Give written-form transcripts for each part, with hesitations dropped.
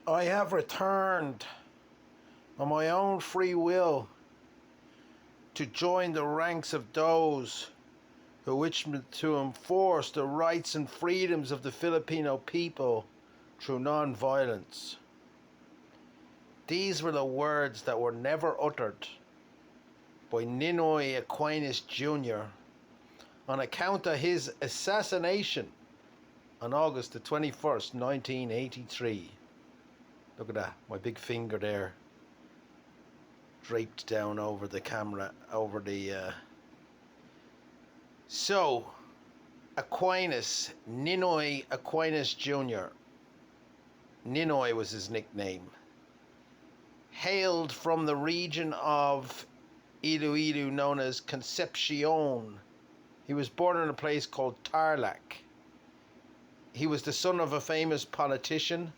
I have returned on my own free will to join the ranks of those who wish to enforce the rights and freedoms of the Filipino people through non-violence. These were the words that were never uttered by Ninoy Aquinas Jr. on account of his assassination on August the 21st, 1983. Look at that, my big finger there, draped down over the camera, over the... So, Aquinas, Ninoy Aquinas Jr., Ninoy was his nickname, hailed from the region of Iloilo known as Concepcion. He was born in a place called Tarlac. He was the son of a famous politician,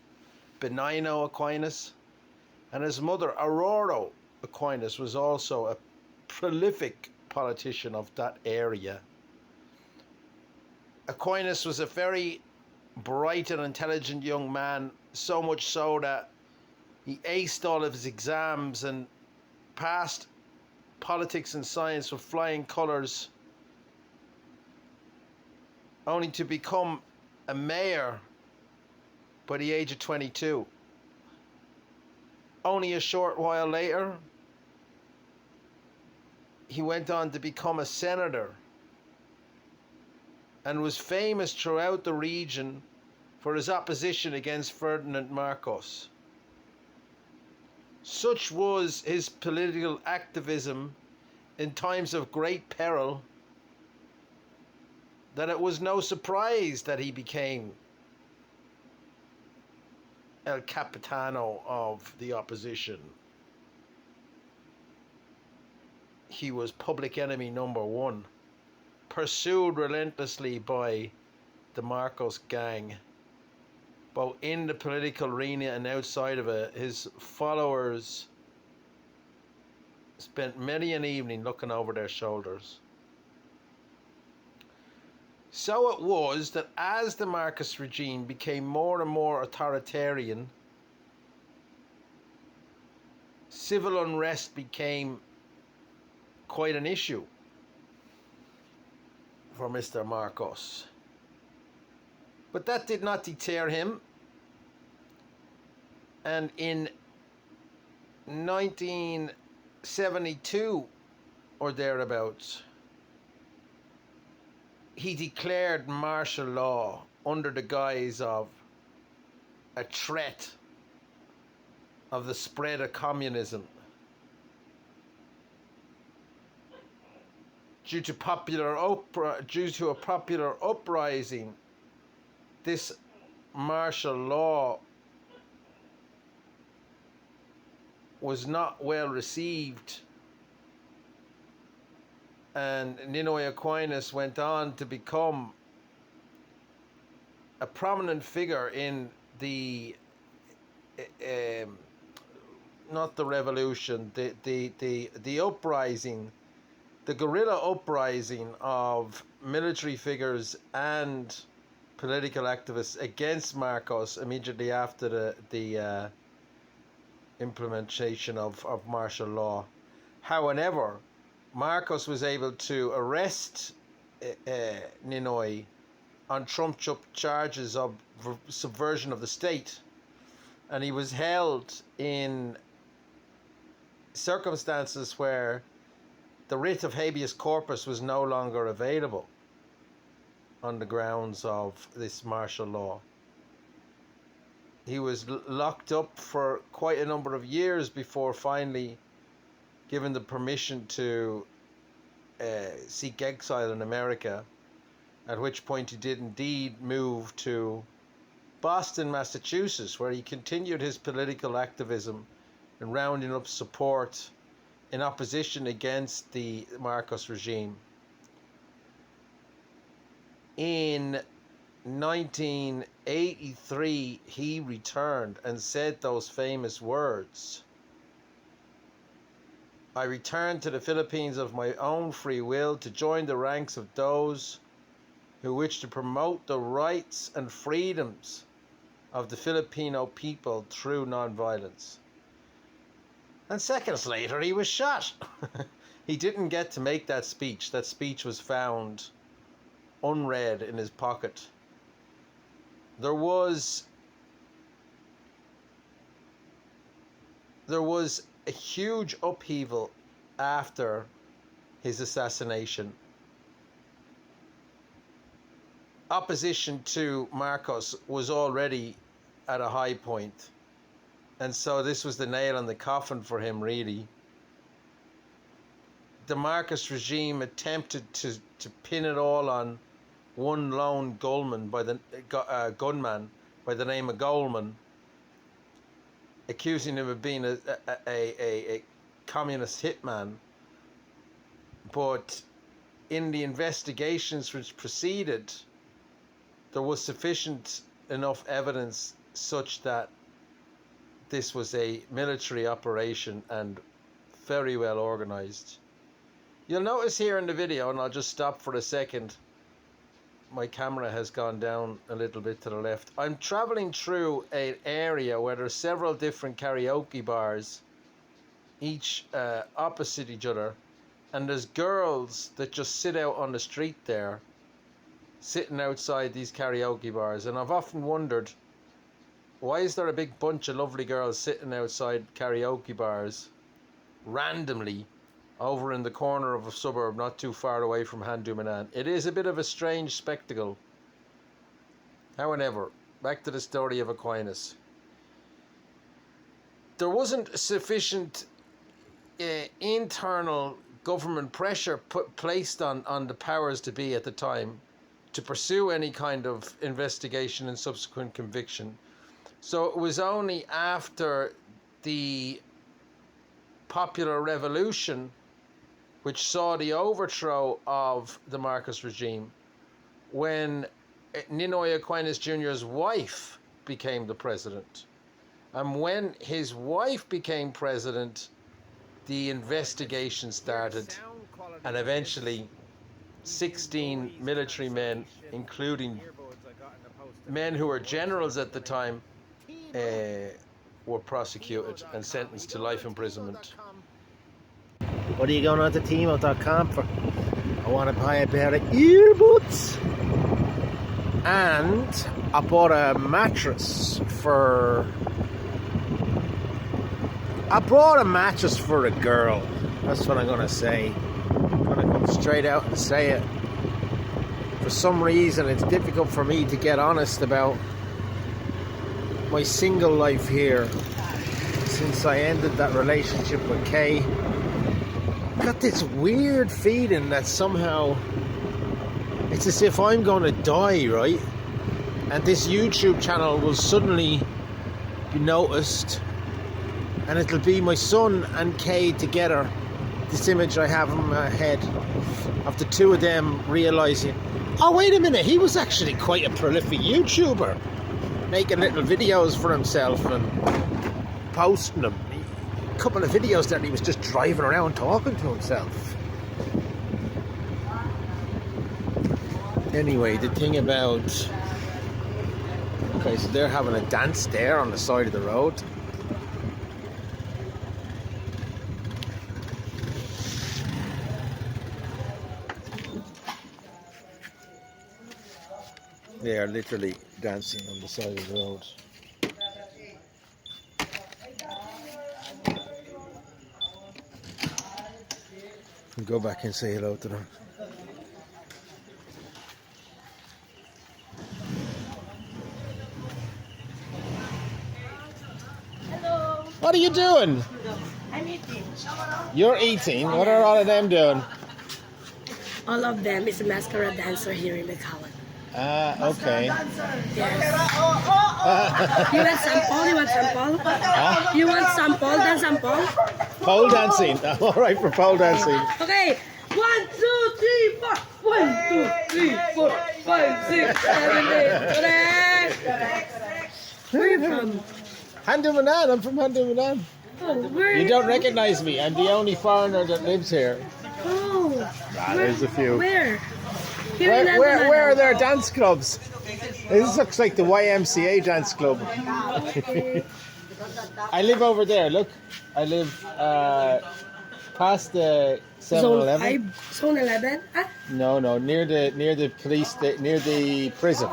Benigno Aquinas, and his mother, Aurora Aquinas, was also a prolific politician of that area. Aquinas was a very bright and intelligent young man, so much so that he aced all of his exams and passed politics and science with flying colours, only to become a mayor by the age of 22. Only a short while later, he went on to become a senator and was famous throughout the region for his opposition against Ferdinand Marcos. Such was his political activism in times of great peril that it was no surprise that he became El Capitano of the opposition. He was public enemy number one, pursued relentlessly by the Marcos gang, both in the political arena and outside of it. His followers spent many an evening looking over their shoulders. So it was that as the Marcos regime became more and more authoritarian, civil unrest became quite an issue for Mr. Marcos. But that did not deter him, and in 1972 or thereabouts, he declared martial law under the guise of a threat of the spread of communism. Due to a popular uprising, this martial law was not well received, and Ninoy Aquinas went on to become a prominent figure in the not the revolution, the uprising, the guerrilla uprising of military figures and political activists against Marcos immediately after the implementation of martial law. However, Marcos was able to arrest Ninoy on trumped-up charges of subversion of the state, and he was held in circumstances where the writ of habeas corpus was no longer available on the grounds of this martial law. He was locked up for quite a number of years before finally given the permission to seek exile in America, at which point he did indeed move to Boston, Massachusetts, where he continued his political activism and rounding up support in opposition against the Marcos regime. In 1983, he returned and said those famous words, "I returned to the Philippines of my own free will to join the ranks of those who wish to promote the rights and freedoms of the Filipino people through non-violence. And seconds later, he was shot. He didn't get to make that speech. That speech was found unread in his pocket. There was a huge upheaval after his assassination. Opposition to Marcos was already at a high point, and so this was the nail in the coffin for him, really. The Marcos regime attempted to pin it all on one lone gunman by the name of Goldman, accusing him of being a communist hitman. But in the investigations which preceded, there was sufficient enough evidence such that this was a military operation and very well organized. You'll notice here in the video, and I'll just stop for a second, my camera has gone down a little bit to the left. I'm traveling through an area where there are several different karaoke bars, each opposite each other, and there's girls that just sit out on the street there, sitting outside these karaoke bars. And I've often wondered, why is there a big bunch of lovely girls sitting outside karaoke bars randomly over in the corner of a suburb not too far away from Handumanan? It is a bit of a strange spectacle. However, back to the story of Aquinas. There wasn't sufficient internal government pressure placed on the powers to be at the time to pursue any kind of investigation and subsequent conviction. So it was only after the popular revolution, which saw the overthrow of the Marcos regime, when Ninoy Aquinas Jr.'s wife became the president. And when his wife became president, the investigation started, and eventually 16 military men, including men who were generals at the time, were prosecuted and sentenced to life imprisonment. What are you going on to Tmall.com for? I want to buy a pair of earbuds. And I bought a mattress for... I brought a mattress for a girl. That's what I'm going to say. I'm going to come straight out and say it. For some reason, it's difficult for me to get honest about my single life here since I ended that relationship with Kay. I got this weird feeling that somehow it's as if I'm going to die, right? And this YouTube channel will suddenly be noticed, and it'll be my son and Kay together. This image I have in my head of the two of them realizing, oh wait a minute, he was actually quite a prolific YouTuber, making little videos for himself and posting them. A couple of videos that he was just driving around talking to himself. Anyway, the thing about... Okay, so they're having a dance there on the side of the road. They are literally dancing on the side of the road. We'll go back and say hello to them. Hello. What are you doing? I'm eating. You're eating? What are all of them doing? All of them is a masquerade dancer here in McAllen. Okay. Yes. You want sample? You want sample? Huh? You want sample? Dance sample? Pole dancing. I'm all right for pole dancing. Okay. 1, 2, 3, 4. 1, 2, 3, 4, 5, 6, 7, 8. Correct. Where are you from? Handumanan. I'm from Handumanan. Oh, where? You don't recognize me. I'm the only foreigner that lives here. Oh. There's a few. Where? Where are their dance clubs? This looks like the YMCA dance club. I live over there. Look, I live past the 7-Eleven. Zone 11? Ah, No, near the near the prison.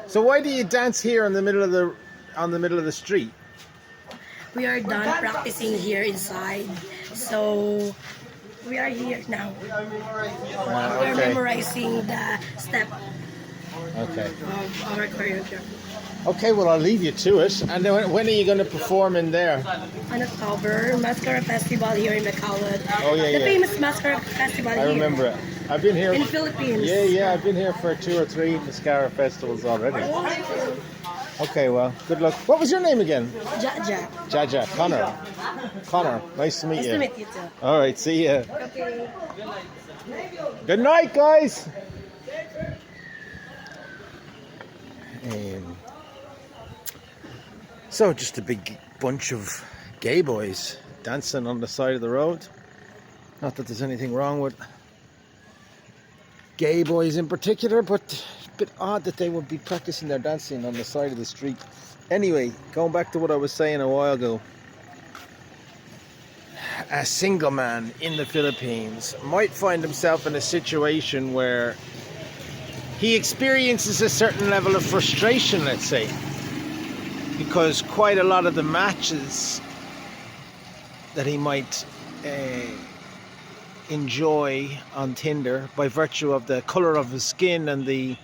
So why do you dance here in the middle of the street? we are done practicing here inside. So we are here now. We are Okay. memorizing the step Okay. of our choreography. Okay, well, I'll leave you to it. And then when are you going to perform in there? On October, Mascara Festival here in Bacolod. Oh, yeah, The yeah. famous Mascara Festival I here. remember it. I've been here. In Philippines. Yeah, I've been here for 2 or 3 Mascara festivals already. Okay, well, good luck. What was your name again? Jaja. Jaja. Connor. Connor, nice to meet Nice you. to meet you too. All right, see ya. Okay. Good night, guys. So just a big bunch of gay boys dancing on the side of the road. Not that there's anything wrong with gay boys in particular, but a bit odd that they would be practicing their dancing on the side of the street. Anyway, going back to what I was saying a while ago, a single man in the Philippines might find himself in a situation where he experiences a certain level of frustration, let's say, because quite a lot of the matches that he might enjoy on Tinder, by virtue of the color of his skin and the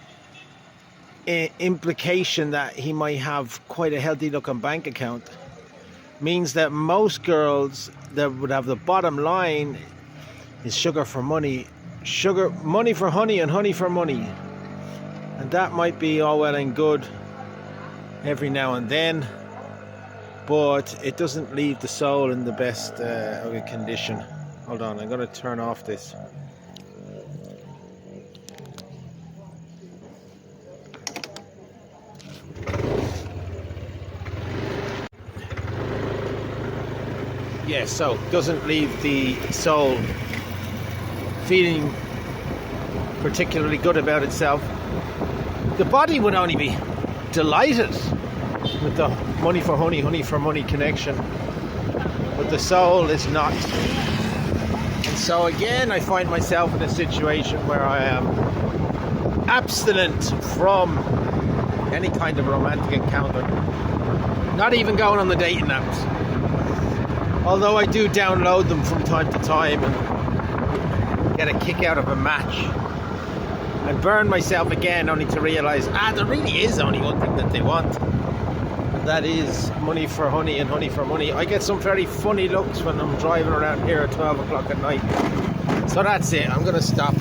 implication that he might have quite a healthy looking bank account, means that most girls that would have the bottom line is sugar for money, money for honey and honey for money. And that might be all well and good every now and then, but it doesn't leave the soul in the best of a condition. Hold on, I'm going to turn off this. Yeah, so doesn't leave the soul feeling particularly good about itself. The body would only be delighted with the money for honey, honey for money connection, but the soul is not. And so again, I find myself in a situation where I am abstinent from any kind of romantic encounter, not even going on the dating apps. Although I do download them from time to time and get a kick out of a match, and burn myself again only to realise, there really is only one thing that they want. And that is money for honey and honey for money. I get some very funny looks when I'm driving around here at 12 o'clock at night. So that's it. I'm going to stop.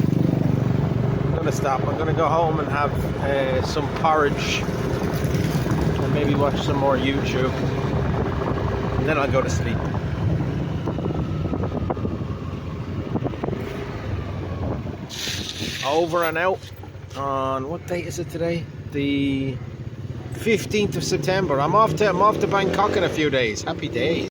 I'm going to go home and have some porridge and maybe watch some more YouTube. And then I'll go to sleep. Over and out on, what date is it today? The 15th of September. I'm off to Bangkok in a few days. Happy days.